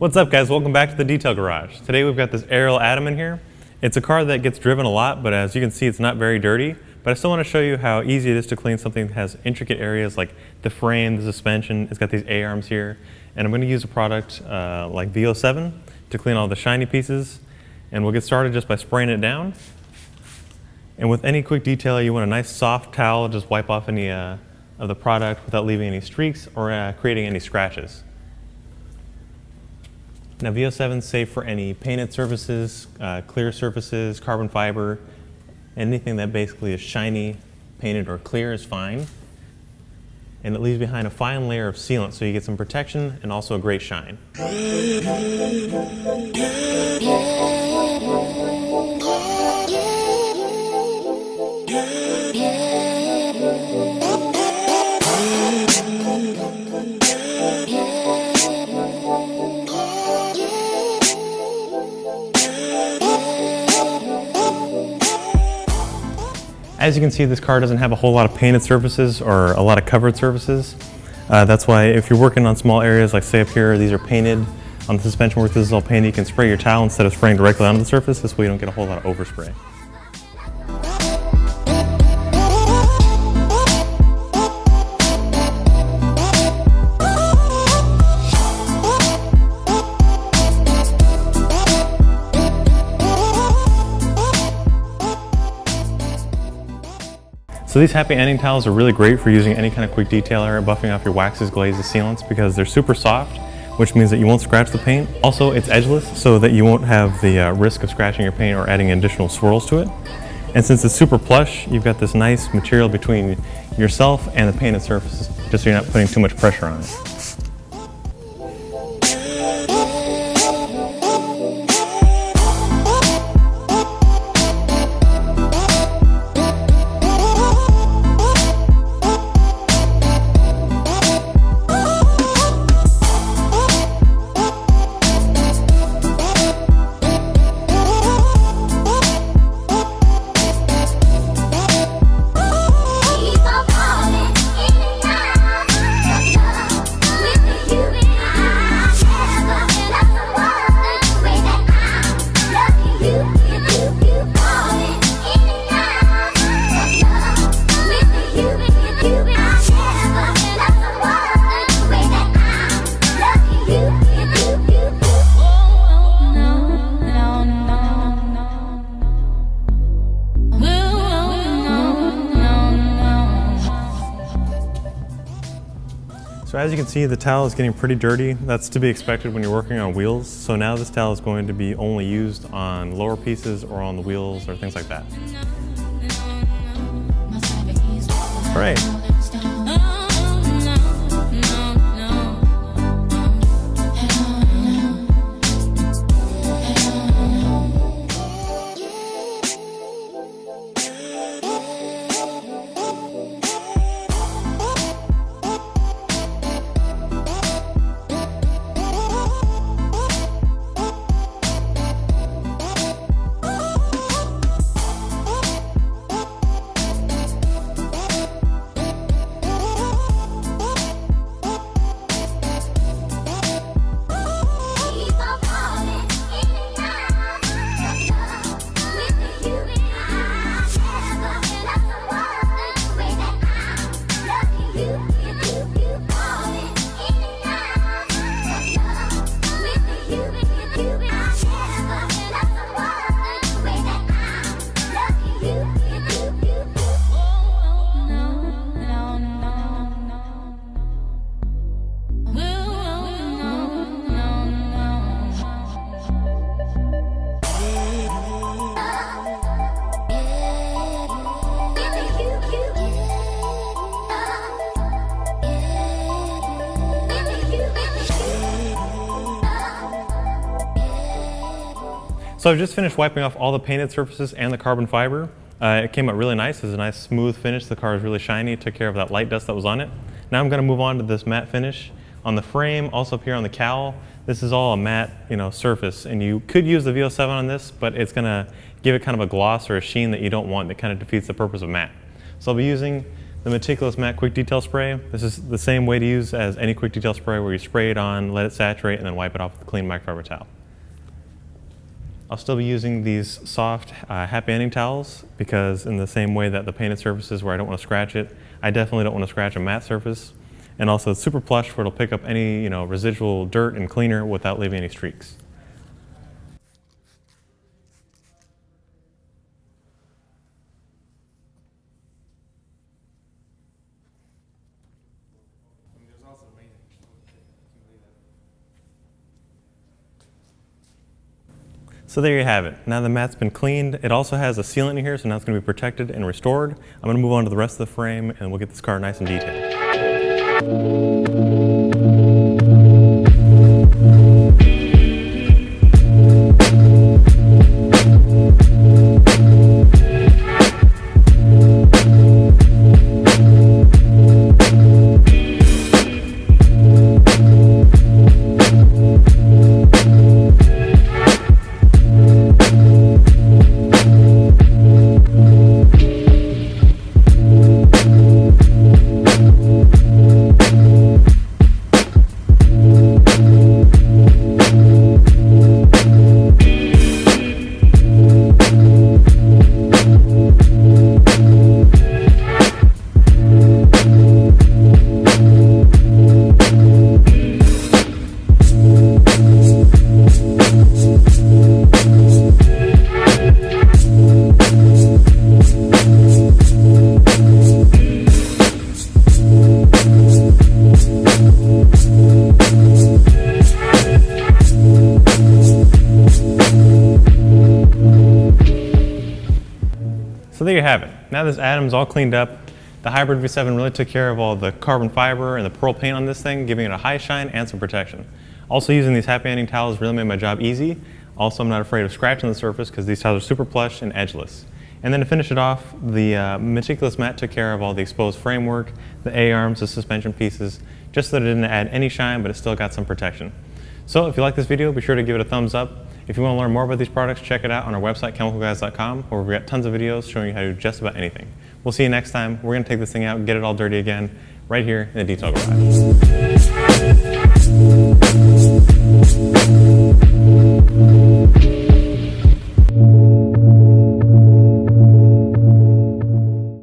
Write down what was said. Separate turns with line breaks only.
What's up, guys? Welcome back to the Detail Garage. Today we've got this Ariel Atom in here. It's a car that gets driven a lot, but as you can see, it's not very dirty. But I still want to show you how easy it is to clean something that has intricate areas like the frame, the suspension. It's got these A-arms here. And I'm going to use a product like VO7 to clean all the shiny pieces. And we'll get started just by spraying it down. And with any quick detail, you want a nice soft towel, just wipe off any of the product without leaving any streaks or creating any scratches. Now VO7 is safe for any painted surfaces, clear surfaces, carbon fiber, anything that basically is shiny, painted, or clear is fine. And it leaves behind a fine layer of sealant so you get some protection and also a great shine. As you can see, this car doesn't have a whole lot of painted surfaces or a lot of covered surfaces. That's why if you're working on small areas, like say up here, these are painted. On the suspension work, this is all painted. You can spray your towel instead of spraying directly onto the surface. This way you don't get a whole lot of overspray. So these happy ending towels are really great for using any kind of quick detailer, buffing off your waxes, glazes, sealants, because they're super soft, which means that you won't scratch the paint. Also, it's edgeless, so that you won't have the risk of scratching your paint or adding additional swirls to it. And since it's super plush, you've got this nice material between yourself and the painted surface, just so you're not putting too much pressure on it. So as you can see, the towel is getting pretty dirty. That's to be expected when you're working on wheels. So now this towel is going to be only used on lower pieces or on the wheels or things like that. All right. So I've just finished wiping off all the painted surfaces and the carbon fiber. It came out really nice. It's a nice smooth finish. The car is really shiny. It took care of that light dust that was on it. Now I'm going to move on to this matte finish on the frame, also up here on the cowl. This is all a matte, surface, and you could use the VO7 on this, but it's going to give it kind of a gloss or a sheen that you don't want. That kind of defeats the purpose of matte. So I'll be using the Meticulous Matte Quick Detail Spray. This is the same way to use as any quick detail spray, where you spray it on, let it saturate, and then wipe it off with a clean microfiber towel. I'll still be using these soft happy ending towels, because in the same way that the painted surfaces where I don't want to scratch it, I definitely don't want to scratch a matte surface. And also it's super plush, where it'll pick up any residual dirt and cleaner without leaving any streaks. So there you have it. Now the matte's been cleaned. It also has a sealant in here, so now it's going to be protected and restored. I'm going to move on to the rest of the frame, and we'll get this car nice and detailed. So there you have it. Now this atom's all cleaned up. The Hybrid V7 really took care of all the carbon fiber and the pearl paint on this thing, giving it a high shine and some protection. Also, using these happy ending towels really made my job easy. Also, I'm not afraid of scratching the surface because these towels are super plush and edgeless. And then to finish it off, the Meticulous Matte took care of all the exposed framework, the A-arms, the suspension pieces, just so that it didn't add any shine, but it still got some protection. So if you like this video, be sure to give it a thumbs up. If you want to learn more about these products, check it out on our website, chemicalguys.com, where we've got tons of videos showing you how to do just about anything. We'll see you next time. We're going to take this thing out and get it all dirty again, right here in the Detail Garage.